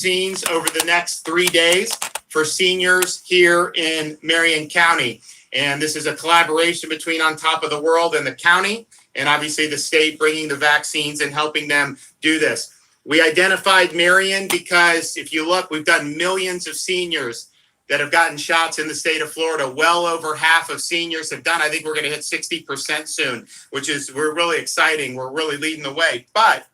vaccines over the next 3 days for seniors here in Marion County. And this is a collaboration between On Top of the World and the county, and obviously the state bringing the vaccines and helping them do this. We identified Marion because if you look, we've done millions of seniors that have gotten shots in the state of Florida. Well over half of seniors have done. I think we're going to hit 60% soon, we're really exciting. We're really leading the way. But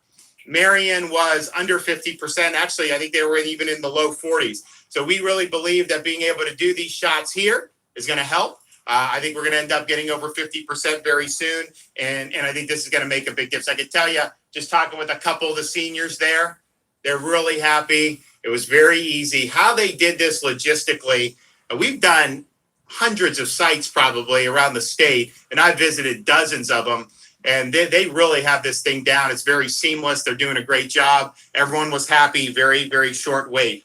Marion was under 50%. Actually, I think they were even in the low 40s. So we really believe that being able to do these shots here is going to help. I think we're going to end up getting over 50% very soon. And I think this is going to make a big difference. I can tell you, just talking with a couple of the seniors there, they're really happy. It was very easy. How they did this logistically, we've done hundreds of sites probably around the state, and I've visited dozens of them. And they really have this thing down. It's very seamless. They're doing a great job. Everyone was happy. Very, very short wait.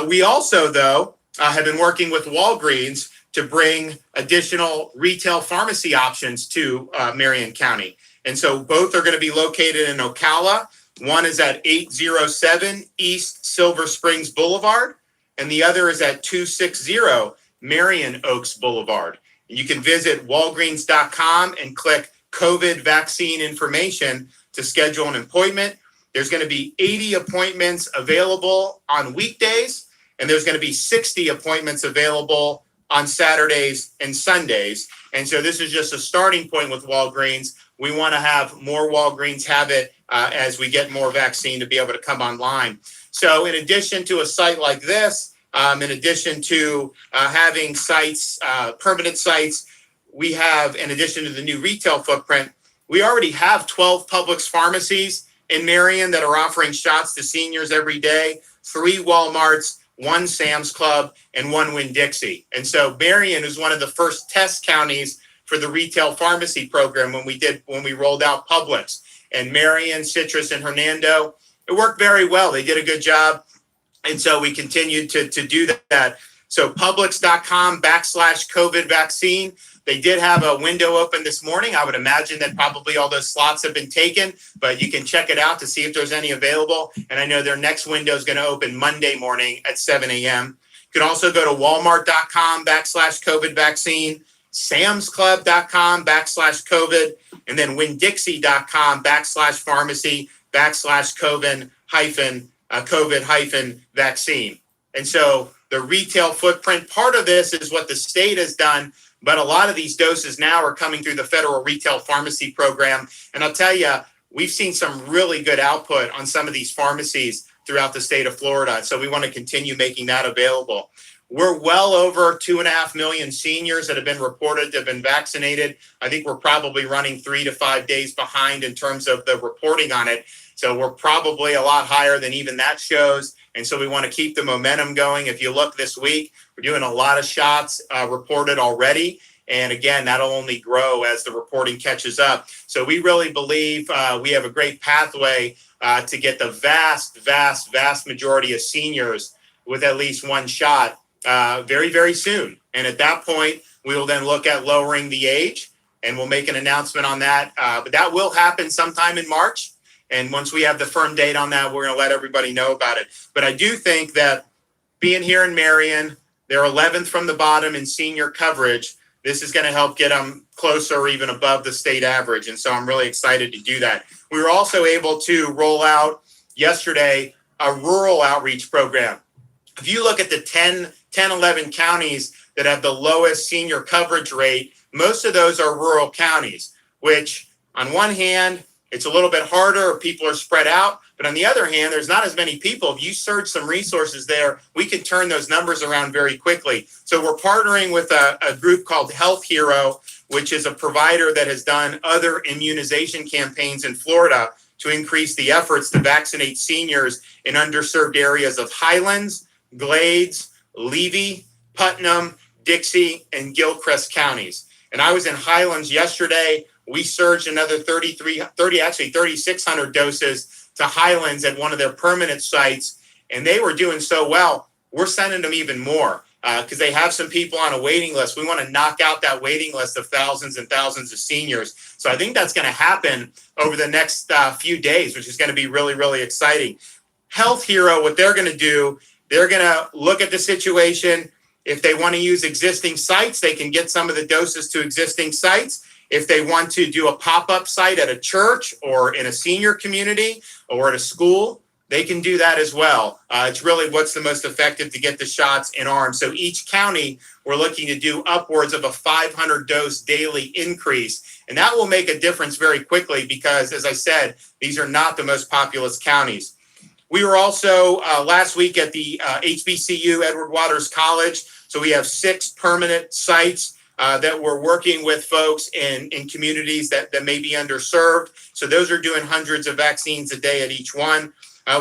We also, though, have been working with Walgreens to bring additional retail pharmacy options to Marion County. And so both are going to be located in Ocala. One is at 807 East Silver Springs Boulevard, and the other is at 260 Marion Oaks Boulevard. And you can visit walgreens.com and click COVID vaccine information to schedule an appointment. There's going to be 80 appointments available on weekdays, and there's going to be 60 appointments available on Saturdays and Sundays. And so this is just a starting point with Walgreens. We want to have more Walgreens have it as we get more vaccine to be able to come online. So in addition to a site like this, in addition to having sites, permanent sites, we have, in addition to the new retail footprint, we already have 12 Publix pharmacies in Marion that are offering shots to seniors every day, 3 Walmarts, 1 Sam's Club, and 1 Winn-Dixie. And so Marion is one of the first test counties for the retail pharmacy program when we rolled out Publix. And Marion, Citrus, and Hernando, it worked very well. They did a good job. And so we continued to do that. So Publix.com/COVID vaccine. They did have a window open this morning. I would imagine that probably all those slots have been taken, but you can check it out to see if there's any available. And I know their next window is going to open Monday morning at 7 a.m. You can also go to Walmart.com/COVID vaccine, SamsClub.com/COVID, and then Winn-Dixie.com/pharmacy/COVID vaccine. And so the retail footprint, part of this is what the state has done, but a lot of these doses now are coming through the federal retail pharmacy program. And I'll tell you, we've seen some really good output on some of these pharmacies throughout the state of Florida. So we want to continue making that available. We're well over 2.5 million seniors that have been reported to have been vaccinated. I think we're probably running 3 to 5 days behind in terms of the reporting on it. So we're probably a lot higher than even that shows. And so we want to keep the momentum going. If you look this week, we're doing a lot of shots reported already. And again, that'll only grow as the reporting catches up. So we really believe we have a great pathway to get the vast majority of seniors with at least 1 shot very, very soon. And at that point, we will then look at lowering the age, and we'll make an announcement on that. But that will happen sometime in March. And once we have the firm date on that, we're going to let everybody know about it. But I do think that being here in Marion, they're 11th from the bottom in senior coverage. This is going to help get them closer or even above the state average. And so I'm really excited to do that. We were also able to roll out yesterday a rural outreach program. If you look at the 11 counties that have the lowest senior coverage rate, most of those are rural counties, which on one hand, it's a little bit harder. People are spread out. But on the other hand, there's not as many people. If you surge some resources there, we can turn those numbers around very quickly. So we're partnering with a group called Health Hero, which is a provider that has done other immunization campaigns in Florida to increase the efforts to vaccinate seniors in underserved areas of Highlands, Glades, Levy, Putnam, Dixie, and Gilchrist counties. And I was in Highlands yesterday. We surged another 3,600 doses to Highlands at one of their permanent sites, and they were doing so well. We're sending them even more because they have some people on a waiting list. We want to knock out that waiting list of thousands and thousands of seniors. So I think that's going to happen over the next few days, which is going to be really, really exciting. Health Hero, what they're going to do, they're going to look at the situation. If they want to use existing sites, they can get some of the doses to existing sites. If they want to do a pop-up site at a church or in a senior community or at a school, they can do that as well. It's really what's the most effective to get the shots in arms. So each county, we're looking to do upwards of a 500 dose daily increase. And that will make a difference very quickly because, as I said, these are not the most populous counties. We were also last week at the HBCU, Edward Waters College. So we have 6 permanent sites that we're working with folks in communities that may be underserved. So those are doing hundreds of vaccines a day at each one.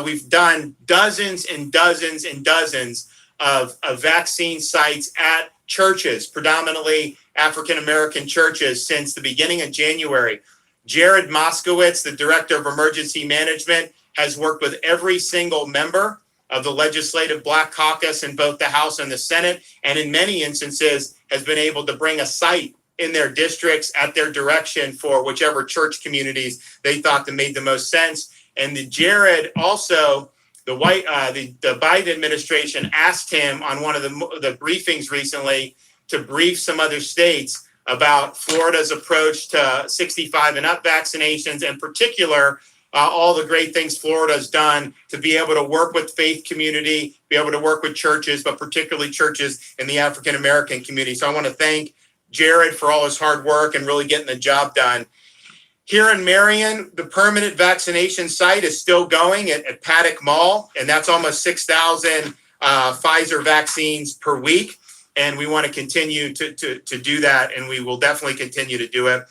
We've done dozens and dozens and dozens of vaccine sites at churches, predominantly African-American churches, since the beginning of January. Jared Moskowitz, the Director of Emergency Management, has worked with every single member of the Legislative Black Caucus in both the House and the Senate, and in many instances has been able to bring a site in their districts at their direction for whichever church communities they thought that made the most sense. And the Jared also, the Biden administration asked him on one of the briefings recently to brief some other states about Florida's approach to 65 and up vaccinations, in particular, all the great things Florida's done to be able to work with faith community, be able to work with churches, but particularly churches in the African-American community. So I want to thank Jared for all his hard work and really getting the job done. Here in Marion, the permanent vaccination site is still going at Paddock Mall, and that's almost 6,000 Pfizer vaccines per week. And we want to continue to do that, and we will definitely continue to do it.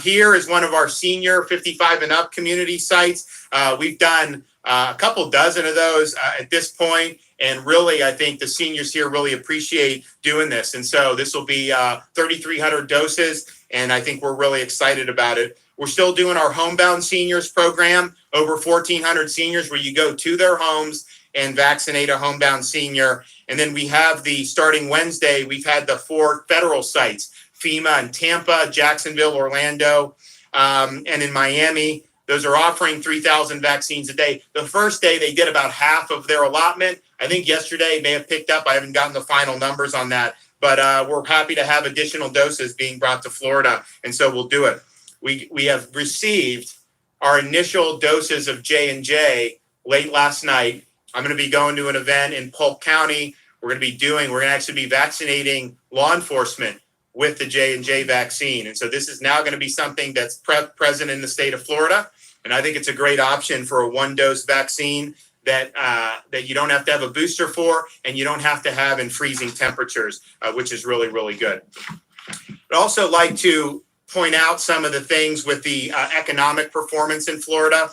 Here is one of our senior 55 and up community sites. We've done a couple dozen of those at this point, and really, I think the seniors here really appreciate doing this. And so this will be 3,300 doses, and I think we're really excited about it. We're still doing our Homebound Seniors program, over 1,400 seniors where you go to their homes and vaccinate a homebound senior. And then we have starting Wednesday, we've had the 4 federal sites, FEMA in Tampa, Jacksonville, Orlando, and in Miami. Those are offering 3,000 vaccines a day. The first day, they did about half of their allotment. I think yesterday may have picked up. I haven't gotten the final numbers on that, but we're happy to have additional doses being brought to Florida, and so we'll do it. We have received our initial doses of J&J late last night. I'm going to be going to an event in Polk County. We're going to actually be vaccinating law enforcement with the J&J vaccine. And so this is now going to be something that's present in the state of Florida. And I think it's a great option for a 1-dose vaccine that you don't have to have a booster for, and you don't have to have in freezing temperatures, which is really, really good. I'd also like to point out some of the things with the economic performance in Florida.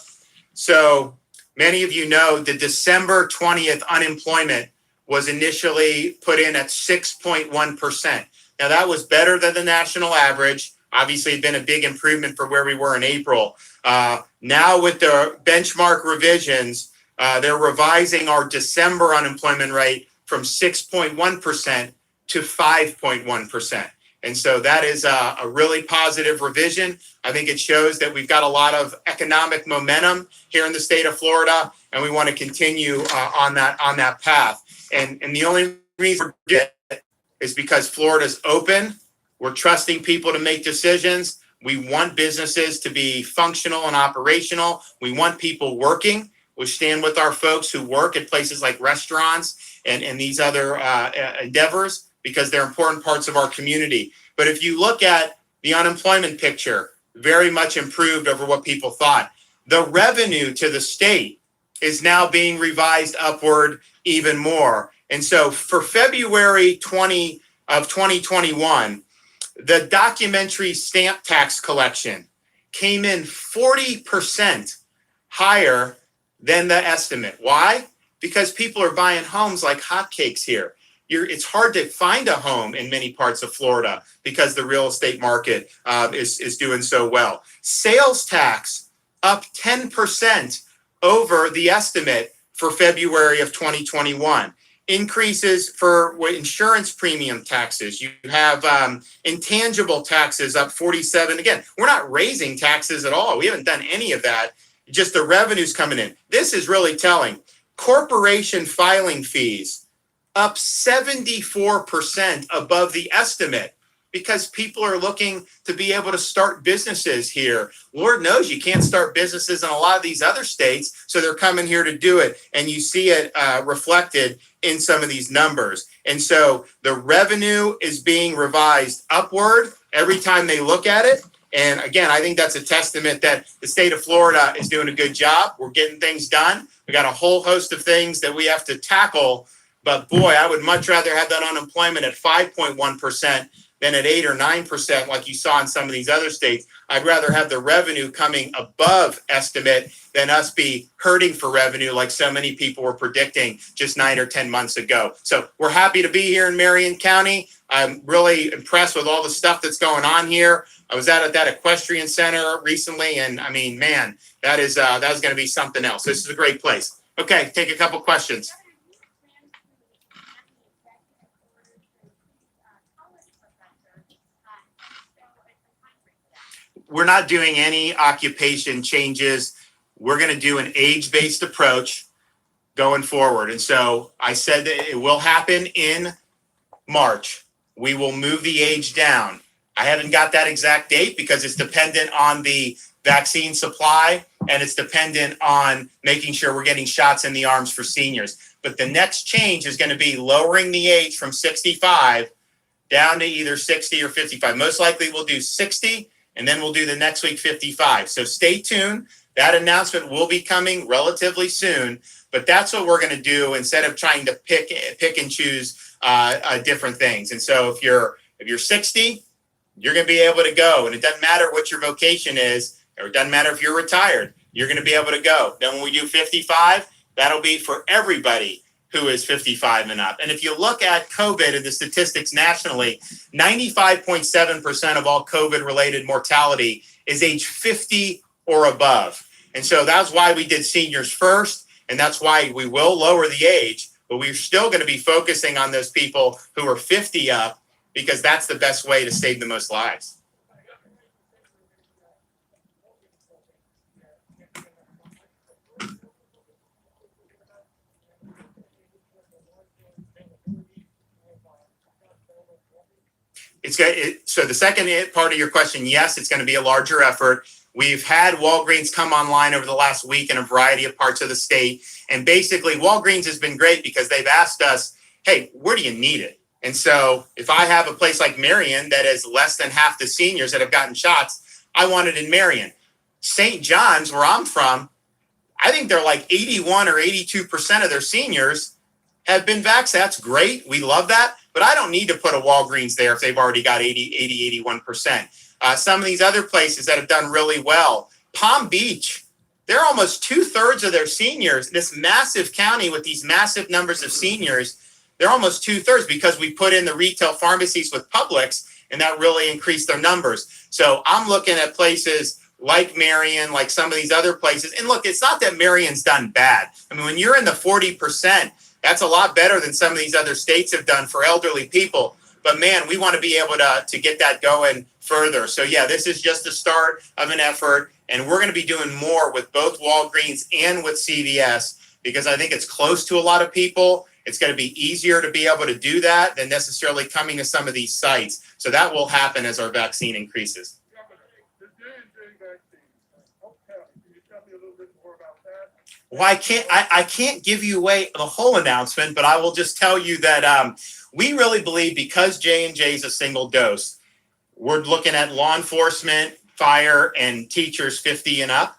So many of you know the December 20th unemployment was initially put in at 6.1%. Now that was better than the national average. Obviously, it's been a big improvement for where we were in April. Now with the benchmark revisions, they're revising our December unemployment rate from 6.1% to 5.1%. And so that is a really positive revision. I think it shows that we've got a lot of economic momentum here in the state of Florida, and we want to continue on that path. And the only reason we're doing it is because Florida's open. We're trusting people to make decisions. We want businesses to be functional and operational. We want people working. We stand with our folks who work at places like restaurants and these other endeavors, because they're important parts of our community. But if you look at the unemployment picture, very much improved over what people thought. The revenue to the state is now being revised upward even more. And so for February 2021, the documentary stamp tax collection came in 40% higher than the estimate. Why? Because people are buying homes like hotcakes here. It's hard to find a home in many parts of Florida because the real estate market is doing so well. Sales tax up 10% over the estimate for February of 2021. Increases for insurance premium taxes. You have intangible taxes up 47. Again, we're not raising taxes at all. We haven't done any of that. Just the revenues coming in. This is really telling. Corporation filing fees up 74% above the estimate because people are looking to be able to start businesses here. Lord knows you can't start businesses in a lot of these other states, so they're coming here to do it. And you see it reflected in some of these numbers. And so the revenue is being revised upward every time they look at it. And again, I think that's a testament that the state of Florida is doing a good job. We're getting things done. We got a whole host of things that we have to tackle. But boy, I would much rather have that unemployment at 5.1% than at 8 or 9%, like you saw in some of these other states. I'd rather have the revenue coming above estimate than us be hurting for revenue like so many people were predicting just 9 or 10 months ago. So we're happy to be here in Marion County. I'm really impressed with all the stuff that's going on here. I was out at that equestrian center recently, and I mean, man, that was going to be something else. This is a great place. Okay, take a couple questions. We're not doing any occupation changes. We're going to do an age-based approach going forward. And so I said that it will happen in March. We will move the age down. I haven't got that exact date because it's dependent on the vaccine supply and it's dependent on making sure we're getting shots in the arms for seniors. But the next change is going to be lowering the age from 65 down to either 60 or 55. Most likely we'll do 60. And then we'll do the next week 55. So stay tuned. That announcement will be coming relatively soon. But that's what we're going to do instead of trying to pick and choose different things. And so if you're 60, you're going to be able to go. And it doesn't matter what your vocation is, or it doesn't matter if you're retired. You're going to be able to go. Then when we do 55, that'll be for everybody who is 55 and up. And if you look at COVID and the statistics nationally, 95.7% of all COVID-related mortality is age 50 or above. And so that's why we did seniors first, and that's why we will lower the age, but we're still going to be focusing on those people who are 50 up because that's the best way to save the most lives. So the second part of your question, yes, it's going to be a larger effort. We've had Walgreens come online over the last week in a variety of parts of the state. And basically, Walgreens has been great because they've asked us, hey, where do you need it? And so if I have a place like Marion that is less than half the seniors that have gotten shots, I want it in Marion. St. John's, where I'm from, I think they're like 81 or 82% of their seniors have been vaccinated. That's great. We love that. But I don't need to put a Walgreens there if they've already got 80, 81%. Some of these other places that have done really well, Palm Beach, they're almost 2/3 of their seniors. This massive county with these massive numbers of seniors, they're almost 2/3 because we put in the retail pharmacies with Publix, and that really increased their numbers. So I'm looking at places like Marion, like some of these other places. And look, it's not that Marion's done bad. I mean, when you're in the 40%, that's a lot better than some of these other states have done for elderly people. But man, we want to be able to get that going further. So yeah, this is just the start of an effort. And we're going to be doing more with both Walgreens and with CVS because I think it's close to a lot of people. It's going to be easier to be able to do that than necessarily coming to some of these sites. So that will happen as our vaccine increases. Well, I can't give you away the whole announcement, but I will just tell you that we really believe because J&J is a single dose, we're looking at law enforcement, fire, and teachers 50 and up.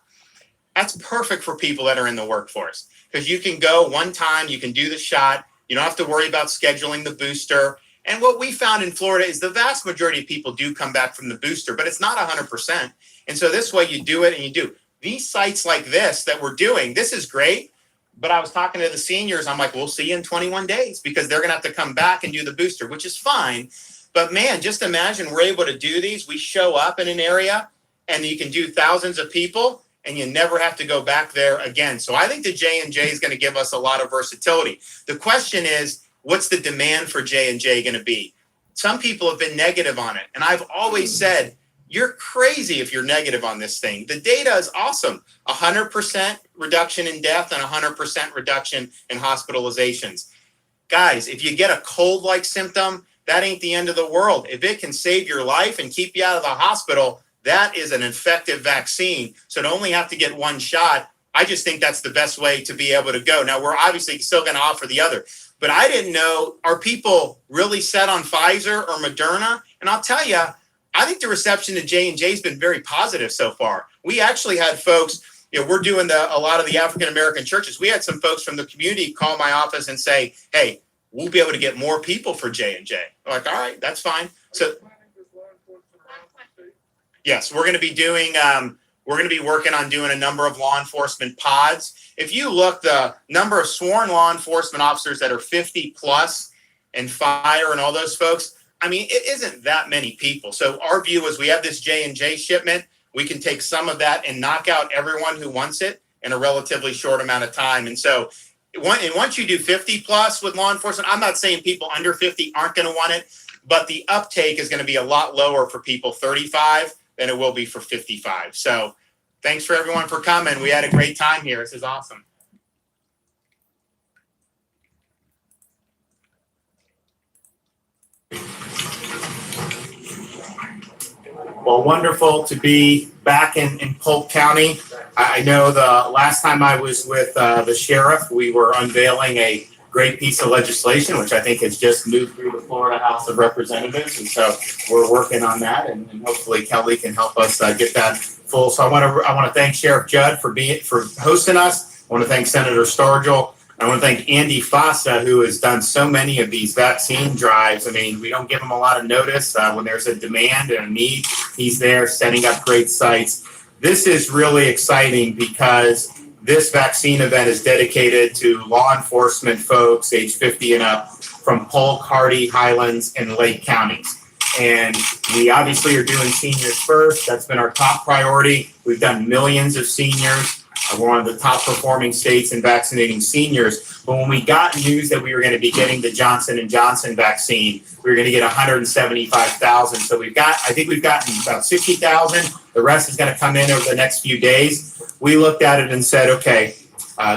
That's perfect for people that are in the workforce because you can go one time, you can do the shot, you don't have to worry about scheduling the booster. And what we found in Florida is the vast majority of people do come back from the booster, but it's not 100%. And so this way you do it and you do. These sites like this that we're doing, this is great. But I was talking to the seniors. I'm like, we'll see you in 21 days because they're going to have to come back and do the booster, which is fine. But man, just imagine we're able to do these. We show up in an area and you can do thousands of people and you never have to go back there again. So I think the J&J is going to give us a lot of versatility. The question is, what's the demand for J&J going to be? Some people have been negative on it. And I've always said, you're crazy if you're negative on this thing. The data is awesome. 100% reduction in death and 100% reduction in hospitalizations. Guys, if you get a cold-like symptom, that ain't the end of the world. If it can save your life and keep you out of the hospital, that is an effective vaccine. So to only have to get one shot, I just think that's the best way to be able to go. Now, we're obviously still going to offer the other. But I didn't know, are people really set on Pfizer or Moderna? And I'll tell you, I think the reception to J&J has been very positive so far. We actually had folks, we're doing a lot of the African-American churches. We had some folks from the community call my office and say, hey, we'll be able to get more people for J&J. I'm like, all right, that's fine. So, yes, we're going to be doing, we're going to be working on doing a number of law enforcement pods. If you look, the number of sworn law enforcement officers that are 50 plus and fire and all those folks, I mean, it isn't that many people. So our view is we have this J&J shipment. We can take some of that and knock out everyone who wants it in a relatively short amount of time. And so once you do 50 plus with law enforcement, I'm not saying people under 50 aren't going to want it, but the uptake is going to be a lot lower for people 35 than it will be for 55. So thanks for everyone for coming. We had a great time here. This is awesome. Well, wonderful to be back in Polk County. I know the last time I was with the sheriff, we were unveiling a great piece of legislation, which I think has just moved through the Florida House of Representatives. And so we're working on that, and hopefully Kelly can help us get that full. So I want to thank Sheriff Judd for hosting us. I want to thank Senator Stargell. I want to thank Andy Fossa, who has done so many of these vaccine drives. I mean, we don't give him a lot of notice. When there's a demand and a need, he's there setting up great sites. This is really exciting because this vaccine event is dedicated to law enforcement folks age 50 and up from Polk, Hardy, Highlands, and Lake counties. And we obviously are doing seniors first. That's been our top priority. We've done millions of seniors. We're one of the top performing states in vaccinating seniors. But when we got news that we were going to be getting the Johnson & Johnson vaccine, we were going to get 175,000. So I think we've gotten about 60,000. The rest is going to come in over the next few days. We looked at it and said, okay,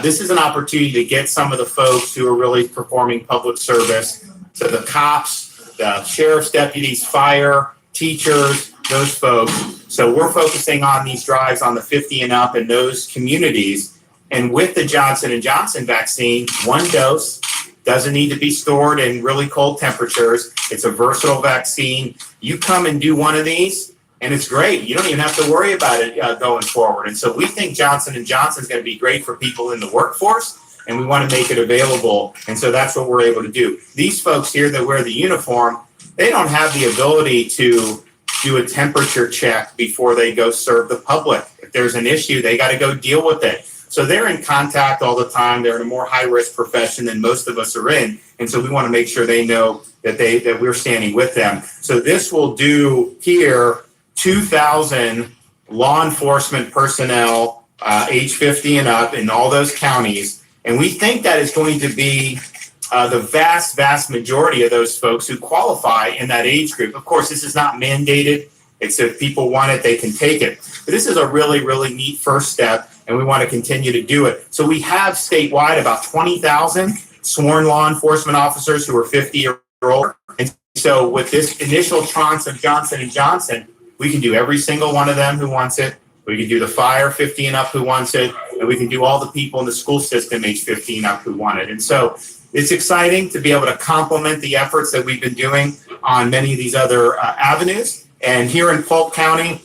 this is an opportunity to get some of the folks who are really performing public service, to the cops, the sheriff's deputies, fire, teachers, those folks. So we're focusing on these drives on the 50 and up in those communities. And with the Johnson & Johnson vaccine, one dose doesn't need to be stored in really cold temperatures. It's a versatile vaccine. You come and do one of these, and it's great. You don't even have to worry about it going forward. And so we think Johnson & Johnson is going to be great for people in the workforce, and we want to make it available. And so that's what we're able to do. These folks here that wear the uniform, they don't have the ability to do a temperature check before they go serve the public. If there's an issue, they got to go deal with it. So they're in contact all the time. They're in a more high-risk profession than most of us are in. And so we want to make sure they know that we're standing with them. So this will do here 2,000 law enforcement personnel age 50 and up in all those counties. And we think that is going to be the vast majority of those folks who qualify in that age group. Of course, this is not mandated. It's if people want it, they can take it. But this is a really, really neat first step, and we want to continue to do it. So we have statewide about 20,000 sworn law enforcement officers who are 50 or older. And so with this initial tranche of Johnson & Johnson, we can do every single one of them who wants it. We can do the fire 50 and up who wants it, and we can do all the people in the school system age 50 and up who want it. And so it's exciting to be able to complement the efforts that we've been doing on many of these other avenues. And here in Polk County,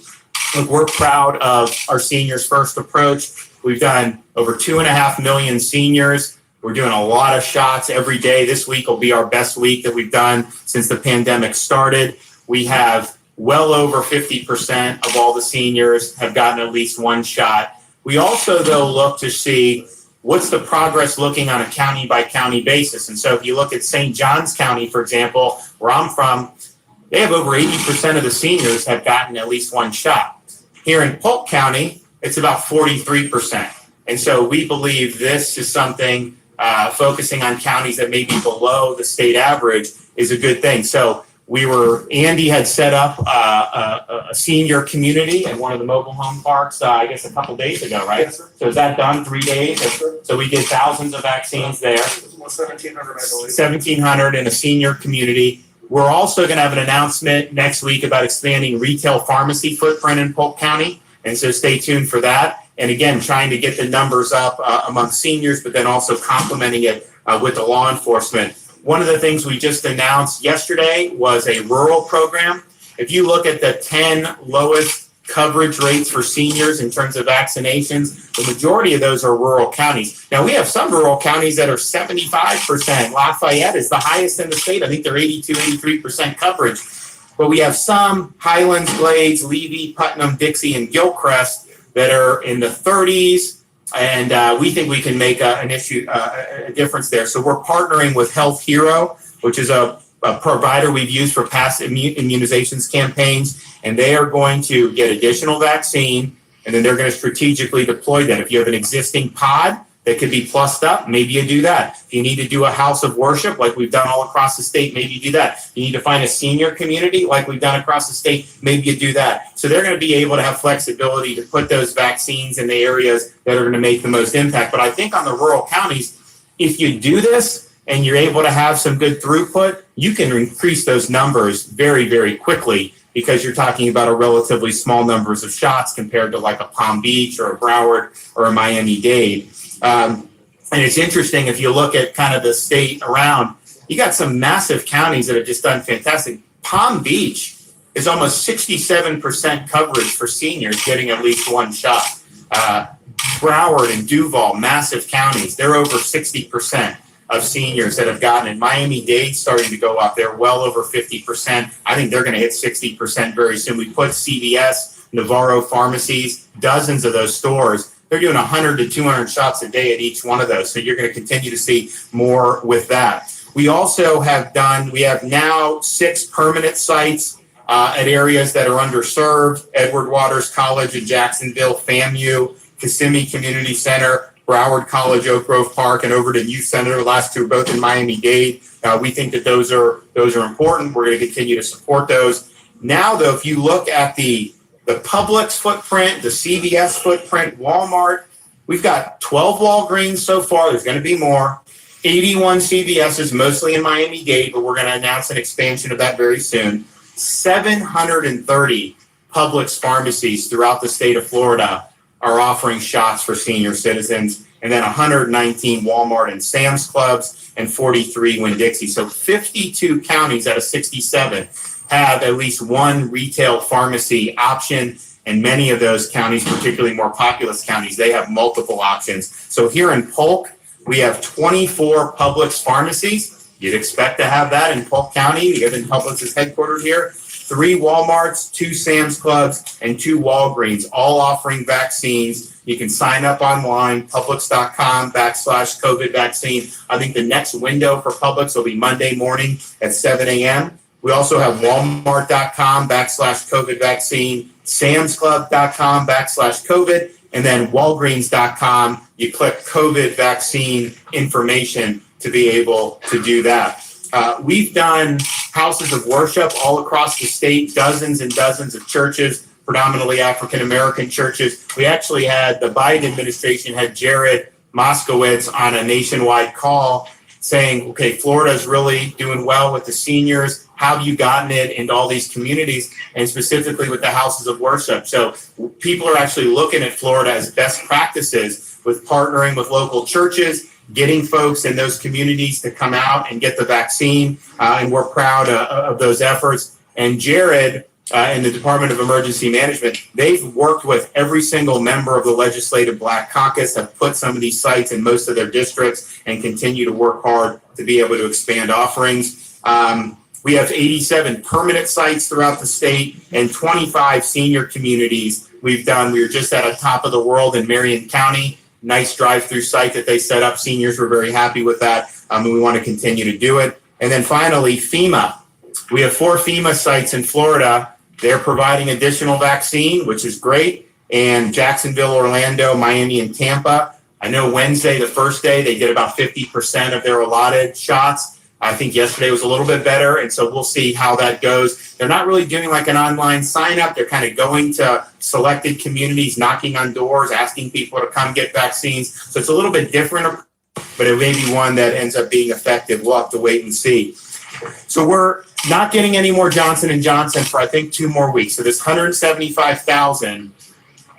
look, we're proud of our Seniors First approach. We've done over 2.5 million seniors. We're doing a lot of shots every day. This week will be our best week that we've done since the pandemic started. We have well over 50% of all the seniors have gotten at least one shot. We also, though, look to see what's the progress looking on a county by county basis. And so if you look at St. Johns County, for example, where I'm from, they have over 80% of the seniors have gotten at least one shot. Here in Polk County, it's about 43%. And so we believe this is something, focusing on counties that may be below the state average is a good thing. So Andy had set up a senior community at one of the mobile home parks, I guess a couple days ago, right? Yes, sir. So is that done 3 days? Yes, sir. So we did thousands of vaccines there. 1,700, I believe. 1,700 in a senior community. We're also going to have an announcement next week about expanding retail pharmacy footprint in Polk County. And so stay tuned for that. And again, trying to get the numbers up among seniors, but then also complementing it with the law enforcement. One of the things we just announced yesterday was a rural program. If you look at the 10 lowest coverage rates for seniors in terms of vaccinations, the majority of those are rural counties. Now, we have some rural counties that are 75%. Lafayette is the highest in the state. I think they're 82, 83% coverage. But we have some, Highlands, Glades, Levy, Putnam, Dixie, and Gilchrest, that are in the 30s. And we think we can make a difference there. So we're partnering with Health Hero, which is a provider we've used for past immunizations campaigns. And they are going to get additional vaccine, and then they're going to strategically deploy that. If you have an existing pod that could be plussed up, maybe you do that. If you need to do a house of worship like we've done all across the state, maybe you do that. You need to find a senior community like we've done across the state, maybe you do that. So they're going to be able to have flexibility to put those vaccines in the areas that are going to make the most impact. But I think on the rural counties, if you do this and you're able to have some good throughput, you can increase those numbers very, very quickly, because you're talking about a relatively small numbers of shots compared to like a Palm Beach or a Broward or a Miami-Dade. And it's interesting, if you look at kind of the state around, you got some massive counties that have just done fantastic. Palm Beach is almost 67% coverage for seniors getting at least one shot. Broward and Duval, massive counties, they're over 60% of seniors that have gotten it. Miami-Dade starting to go up. They're well over 50%. I think they're going to hit 60% very soon. We put CVS, Navarro pharmacies, dozens of those stores. They're doing 100 to 200 shots a day at each one of those. So you're going to continue to see more with that. We also have now 6 permanent sites at areas that are underserved: Edward Waters College in Jacksonville, FAMU, Kissimmee Community Center, Broward College, Oak Grove Park, and Overton Youth Center. The last 2 are both in Miami-Dade. We think that those are important. We're going to continue to support those. Now, though, if you look at the Publix footprint, the CVS footprint, Walmart, we've got 12 Walgreens so far. There's going to be more. 81 CVSs, mostly in Miami-Dade, but we're going to announce an expansion of that very soon. 730 Publix pharmacies throughout the state of Florida are offering shots for senior citizens, and then 119 Walmart and Sam's Clubs, and 43 Winn-Dixie. So 52 counties out of 67 have at least one retail pharmacy option, and many of those counties, particularly more populous counties, they have multiple options. So here in Polk, we have 24 Publix pharmacies. You'd expect to have that in Polk County, given Publix is headquartered here. 3 Walmarts, 2 Sam's Clubs, and 2 Walgreens, all offering vaccines. You can sign up online, publix.com/COVID vaccine. I think the next window for Publix will be Monday morning at 7 a.m. We also have walmart.com/COVID vaccine, samsclub.com/COVID, and then walgreens.com. You click COVID vaccine information to be able to do that. We've done houses of worship all across the state, dozens and dozens of churches, predominantly African-American churches. We actually had, the Biden administration had Jared Moskowitz on a nationwide call saying, okay, Florida's really doing well with the seniors. How have you gotten it into all these communities, and specifically with the houses of worship? So people are actually looking at Florida as best practices with partnering with local churches, getting folks in those communities to come out and get the vaccine, and we're proud of those efforts. And Jared and the Department of Emergency Management, they've worked with every single member of the Legislative Black Caucus, have put some of these sites in most of their districts, and continue to work hard to be able to expand offerings. We have 87 permanent sites throughout the state and 25 senior communities we've done. We were just at a top of the world in Marion County. Nice drive-through site that they set up. Seniors were very happy with that, and we want to continue to do it. And then finally, FEMA. We have 4 FEMA sites in Florida. They're providing additional vaccine, which is great. And Jacksonville, Orlando, Miami, and Tampa. I know Wednesday, the first day, they did about 50% of their allotted shots. I think yesterday was a little bit better, and so we'll see how that goes. They're not really doing like an online sign up. They're kind of going to selected communities, knocking on doors, asking people to come get vaccines. So it's a little bit different, but it may be one that ends up being effective. We'll have to wait and see. So we're not getting any more Johnson & Johnson for, I think, 2 more weeks. So this 175,000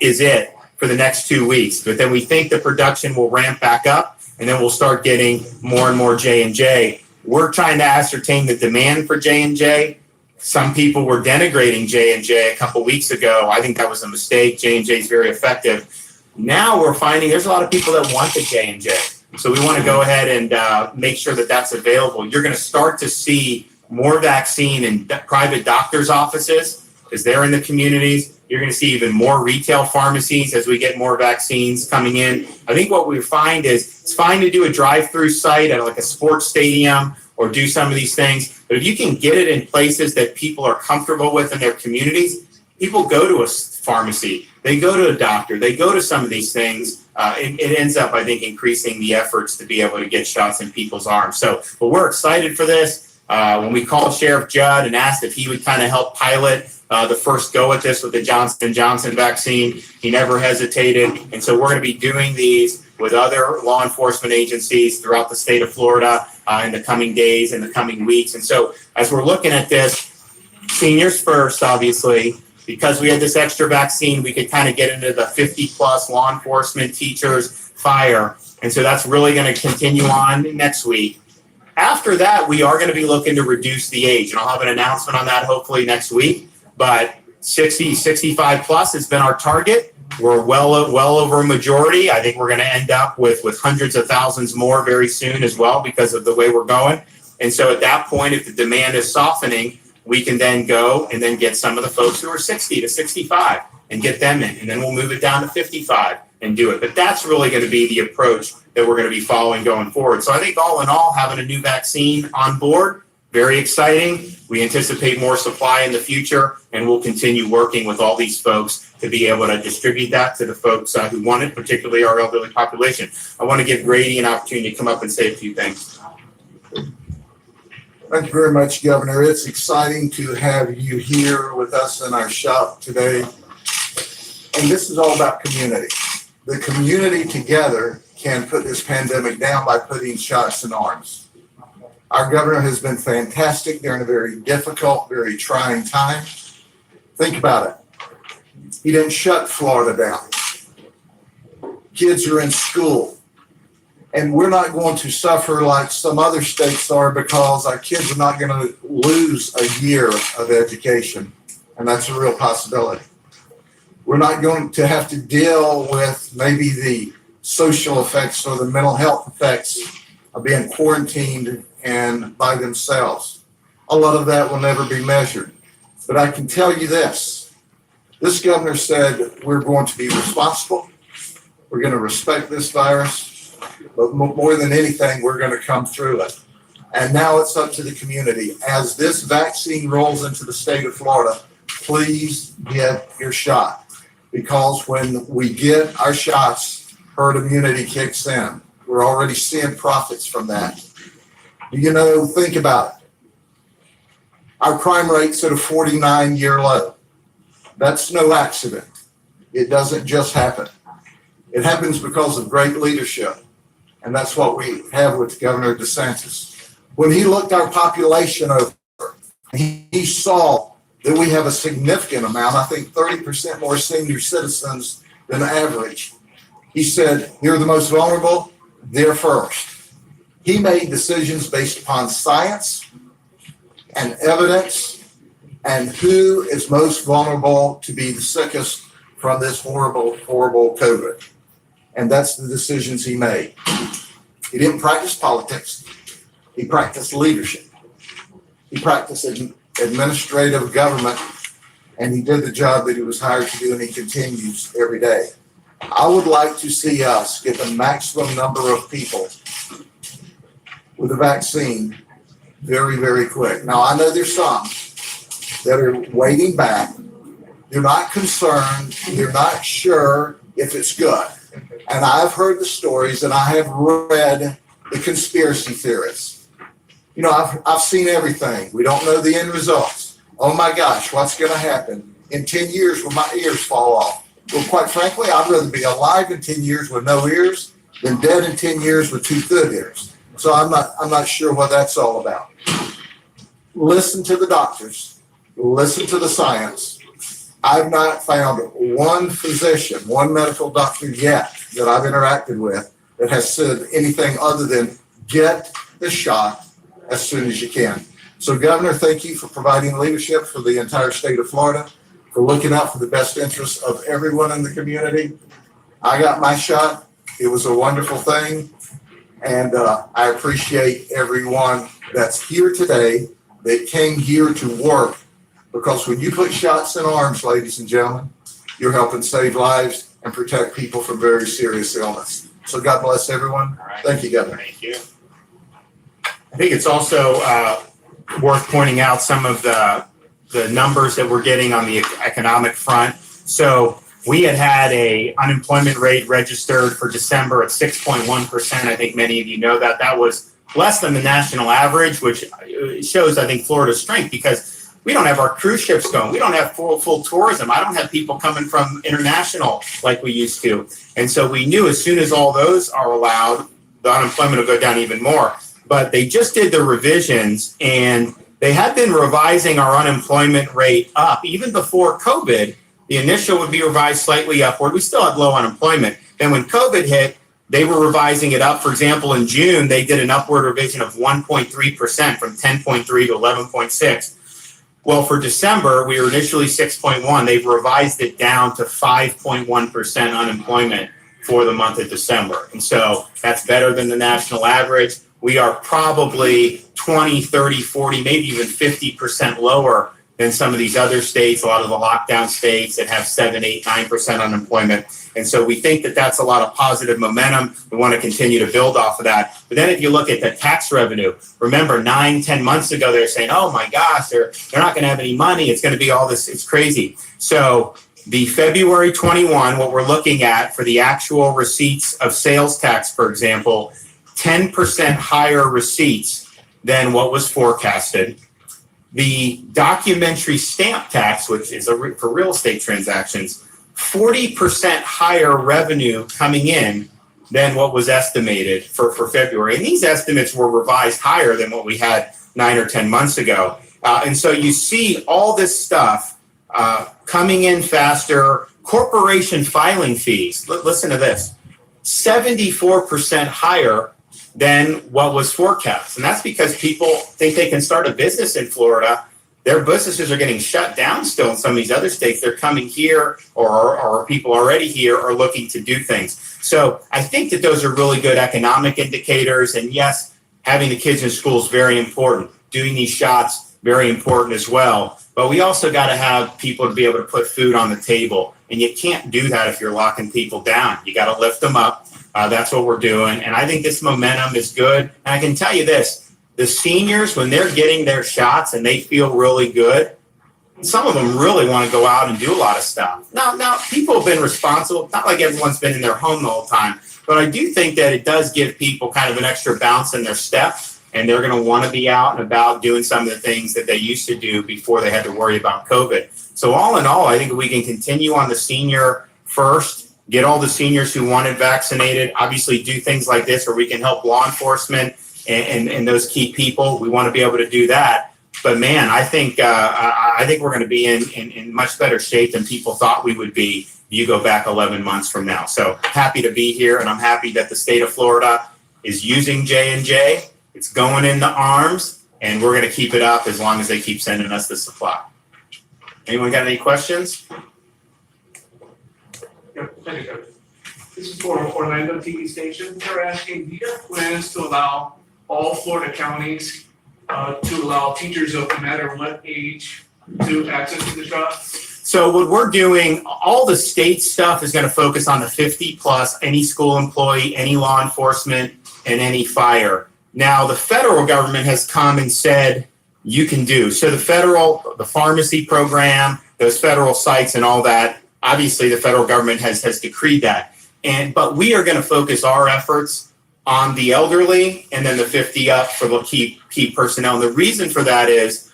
is it for the next 2 weeks. But then we think the production will ramp back up, and then we'll start getting more and more J&J. We're trying to ascertain the demand for J&J. Some people were denigrating J&J a couple weeks ago. I think that was a mistake. J&J is very effective. Now we're finding there's a lot of people that want the J&J. So we want to go ahead and make sure that that's available. You're going to start to see more vaccine in private doctors' offices as they're in the communities. You're going to see even more retail pharmacies as we get more vaccines coming in. I think what we find is it's fine to do a drive-through site at like a sports stadium or do some of these things. But if you can get it in places that people are comfortable with in their communities, people go to a pharmacy, they go to a doctor, they go to some of these things. It ends up, I think, increasing the efforts to be able to get shots in people's arms. So, but we're excited for this. When we called Sheriff Judd and asked if he would kind of help pilot the first go at this with the Johnson & Johnson vaccine, he never hesitated. And so we're going to be doing these with other law enforcement agencies throughout the state of Florida in the coming days and the coming weeks. And so as we're looking at this, seniors first, obviously, because we had this extra vaccine, we could kind of get into the 50-plus law enforcement, teachers, fire. And so that's really going to continue on next week. After that, we are going to be looking to reduce the age. And I'll have an announcement on that hopefully next week. But 60, 65 plus has been our target. We're well over a majority. I think we're going to end up with hundreds of thousands more very soon as well because of the way we're going. And so at that point, if the demand is softening, we can then go and then get some of the folks who are 60 to 65 and get them in. And then we'll move it down to 55 and do it. But that's really going to be the approach that we're going to be following going forward. So I think all in all, having a new vaccine on board, very exciting. We anticipate more supply in the future, and we'll continue working with all these folks to be able to distribute that to the folks who want it, particularly our elderly population. I want to give Grady an opportunity to come up and say a few things. Thank you very much, Governor. It's exciting to have you here with us in our shop today. And this is all about community. The community together can put this pandemic down by putting shots in arms. Our governor has been fantastic during a very difficult, very trying time. Think about it. He didn't shut Florida down. Kids are in school. And we're not going to suffer like some other states are because our kids are not going to lose a year of education. And that's a real possibility. We're not going to have to deal with maybe the social effects or the mental health effects of being quarantined and by themselves. A lot of that will never be measured. But I can tell you this governor said we're going to be responsible. We're going to respect this virus. But more than anything, we're going to come through it. And now it's up to the community. As this vaccine rolls into the state of Florida, please get your shot. Because when we get our shots, herd immunity kicks in. We're already seeing profits from that. You know, think about it. Our crime rate's at a 49-year low. That's no accident. It doesn't just happen. It happens because of great leadership. And that's what we have with Governor DeSantis. When he looked our population over, he saw that we have a significant amount, I think 30% more senior citizens than average. He said, you're the most vulnerable, they're first. He made decisions based upon science and evidence and who is most vulnerable to be the sickest from this horrible, horrible COVID. And that's the decisions he made. He didn't practice politics. He practiced leadership. He practiced administrative government, and he did the job that he was hired to do, and he continues every day. I would like to see us get the maximum number of people with a vaccine very, very quick. Now, I know there's some that are waiting back. They're not concerned. They're not sure if it's good. And I've heard the stories and I have read the conspiracy theorists. You know, I've seen everything. We don't know the end results. Oh my gosh, what's going to happen? In 10 years, will my ears fall off? Well, quite frankly, I'd rather be alive in 10 years with no ears than dead in 10 years with 2 good ears. So I'm not sure what that's all about. Listen to the doctors. Listen to the science. I've not found one physician, one medical doctor yet that I've interacted with that has said anything other than get the shot as soon as you can. So, Governor, thank you for providing leadership for the entire state of Florida, for looking out for the best interests of everyone in the community. I got my shot. It was a wonderful thing. And I appreciate everyone that's here today that came here to work, because when you put shots in arms, ladies and gentlemen, you're helping save lives and protect people from very serious illness. So God bless everyone. All right. Thank you, Governor. Thank you. I think it's also worth pointing out some of the numbers that we're getting on the economic front. So we had a unemployment rate registered for December at 6.1%. I think many of you know that. That was less than the national average, which shows, I think, Florida's strength, because we don't have our cruise ships going. We don't have full tourism. I don't have people coming from international like we used to. And so we knew as soon as all those are allowed, the unemployment will go down even more. But they just did the revisions, and they had been revising our unemployment rate up. Even before COVID, the initial would be revised slightly upward. We still had low unemployment. Then when COVID hit, they were revising it up. For example, in June, they did an upward revision of 1.3% from 10.3 to 11.6. Well, for December, we were initially 6.1. They've revised it down to 5.1% unemployment for the month of December. And so that's better than the national average. We are probably 20, 30, 40, maybe even 50% lower than some of these other states, a lot of the lockdown states that have 7, 8, 9% unemployment. And so we think that that's a lot of positive momentum. We want to continue to build off of that. But then if you look at the tax revenue, remember 9, 10 months ago, they were saying, oh my gosh, they're not going to have any money. It's going to be all this. It's crazy. So the February 21, what we're looking at for the actual receipts of sales tax, for example, 10% higher receipts than what was forecasted. The documentary stamp tax, which is for real estate transactions, 40% higher revenue coming in than what was estimated for February. And these estimates were revised higher than what we had 9 or 10 months ago. And so you see all this stuff coming in faster. Corporation filing fees, listen to this, 74% higher than what was forecast. And that's because people think they can start a business in Florida. Their businesses are getting shut down still in some of these other states. They're coming here, or people already here are looking to do things. So I think that those are really good economic indicators. And yes, having the kids in school is very important. Doing these shots, very important as well. But we also got to have people to be able to put food on the table. And you can't do that if you're locking people down. You got to lift them up. That's what we're doing. And I think this momentum is good. And I can tell you this, the seniors, when they're getting their shots and they feel really good, some of them really want to go out and do a lot of stuff. Now, people have been responsible. Not like everyone's been in their home the whole time. But I do think that it does give people kind of an extra bounce in their step. And they're going to want to be out and about doing some of the things that they used to do before they had to worry about COVID. So all in all, I think we can continue on the senior first, get all the seniors who wanted vaccinated, obviously do things like this where we can help law enforcement and those key people. We want to be able to do that. But man, I think we're going to be in much better shape than people thought we would be. You go back 11 months from now. So happy to be here, and I'm happy that the state of Florida is using J&J. It's going into arms, and we're going to keep it up as long as they keep sending us the supply. Anyone got any questions? This is for Orlando TV station. They're asking, do you have plans to allow all Florida counties to allow teachers of no matter what age to access to the shot? So what we're doing, all the state stuff is going to focus on the 50 plus, any school employee, any law enforcement, and any fire. Now, the federal government has come and said you can do. So the pharmacy program, those federal sites and all that, obviously the federal government has decreed that. But we are going to focus our efforts on the elderly and then the 50 up for the key personnel. And the reason for that is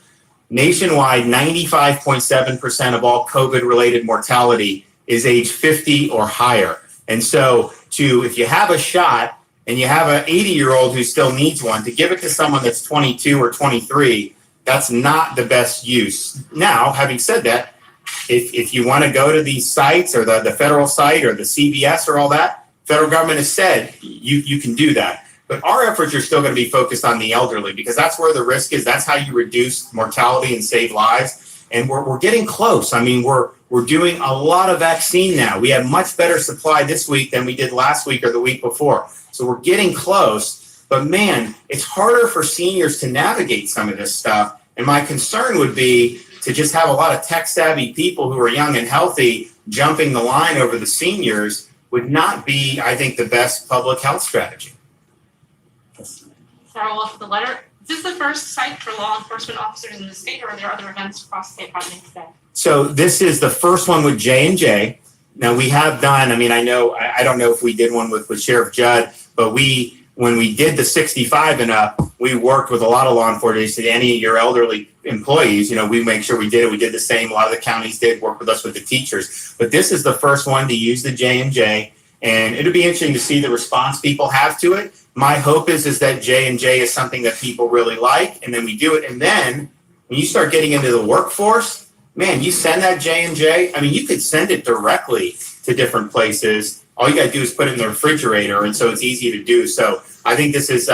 nationwide, 95.7% of all COVID-related mortality is age 50 or higher. And so if you have a shot and you have an 80-year-old who still needs one, to give it to someone that's 22 or 23, that's not the best use. Now, having said that, if you want to go to these sites or the federal site or the CVS or all that, federal government has said you can do that. But our efforts are still going to be focused on the elderly because that's where the risk is. That's how you reduce mortality and save lives. And we're getting close. I mean, we're doing a lot of vaccine now. We have much better supply this week than we did last week or the week before. So we're getting close. But man, it's harder for seniors to navigate some of this stuff. And my concern would be to just have a lot of tech-savvy people who are young and healthy jumping the line over the seniors would not be, I think, the best public health strategy. Follow up with the letter. Is this the first site for law enforcement officers in the state, or are there other events across the state happening today? So this is the first one with J&J. Now we have done, I mean, I don't know if we did one with Sheriff Judd, but when we did the 65 and up, we worked with a lot of law enforcement. So any of your elderly employees, we make sure we did it. We did the same. A lot of the counties did work with us with the teachers. But this is the first one to use the J&J. And it'll be interesting to see the response people have to it. My hope is that J&J is something that people really like. And then we do it. And then when you start getting into the workforce, man, you send that J&J. I mean, you could send it directly to different places. All you got to do is put it in the refrigerator. And so it's easy to do. So I think this is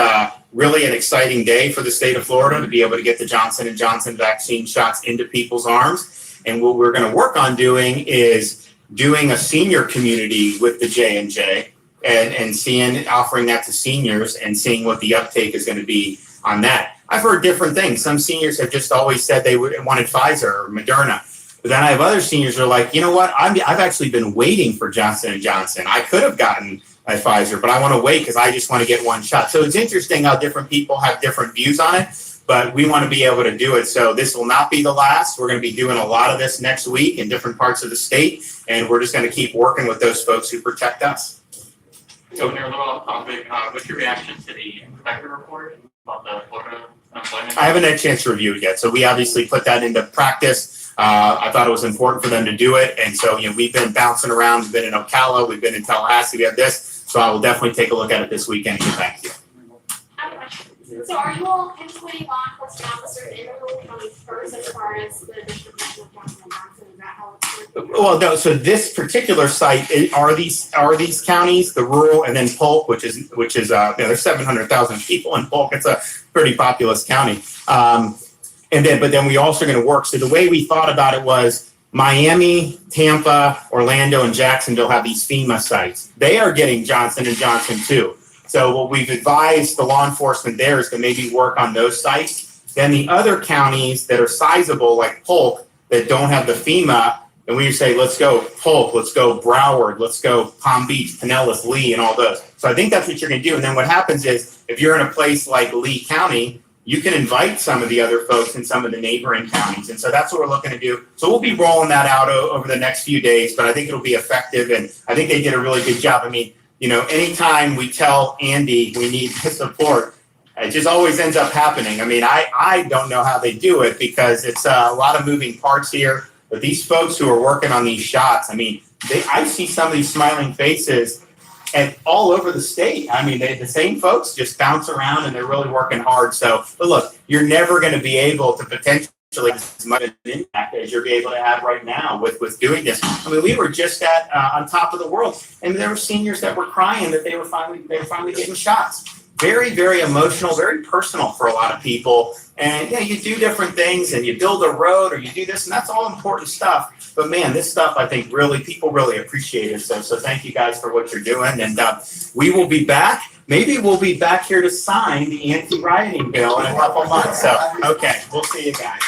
really an exciting day for the state of Florida to be able to get the Johnson & Johnson vaccine shots into people's arms. And what we're going to work on doing is doing a senior community with the J&J and offering that to seniors and seeing what the uptake is going to be on that. I've heard different things. Some seniors have just always said they wanted Pfizer or Moderna. But then I have other seniors who are like, you know what? I've actually been waiting for Johnson & Johnson. I could have gotten a Pfizer, but I want to wait because I just want to get one shot. So it's interesting how different people have different views on it, but we want to be able to do it. So this will not be the last. We're going to be doing a lot of this next week in different parts of the state, and we're just going to keep working with those folks who protect us. Governor, a little off topic, what's your reaction to the inspector report about the Florida unemployment? I haven't had a chance to review it yet, so we obviously put that into practice. I thought it was important for them to do it, and so we've been bouncing around. We've been in Ocala, we've been in Tallahassee, we have this, so I will definitely take a look at it this weekend and get back to you. I have a question. So are you all employing law enforcement officers in rural counties first as far as the distribution of Johnson & Johnson? Is that how it's working? Well, no. So this particular site are these counties, the rural, and then Polk, which is there's 700,000 people in Polk. It's a pretty populous county. But then we also going to work. So the way we thought about it was Miami, Tampa, Orlando, and Jacksonville have these FEMA sites. They are getting Johnson & Johnson too. So what we've advised the law enforcement there is to maybe work on those sites. Then the other counties that are sizable, like Polk, that don't have the FEMA, and we say, let's go Polk, let's go Broward, let's go Palm Beach, Pinellas, Lee, and all those. So I think that's what you're going to do. And then what happens is, if you're in a place like Lee County, you can invite some of the other folks in some of the neighboring counties. And so that's what we're looking to do. So we'll be rolling that out over the next few days, but I think it'll be effective. And I think they did a really good job. I mean, anytime we tell Andy we need his support, it just always ends up happening. I mean, I don't know how they do it because it's a lot of moving parts here. But these folks who are working on these shots, I mean, I see some of these smiling faces and all over the state. I mean, the same folks just bounce around and they're really working hard. So, but look, you're never going to be able to potentially have as much impact as you're able to have right now with doing this. I mean, we were just on top of the world, and there were seniors that were crying that they were finally getting shots. Very, very emotional, very personal for a lot of people. And yeah, you do different things and you build a road or you do this, and that's all important stuff. But man, this stuff, I think people really appreciate it. So thank you guys for what you're doing. And we will be back. Maybe we'll be back here to sign the anti-rioting bill in a couple months. So, okay, we'll see you guys.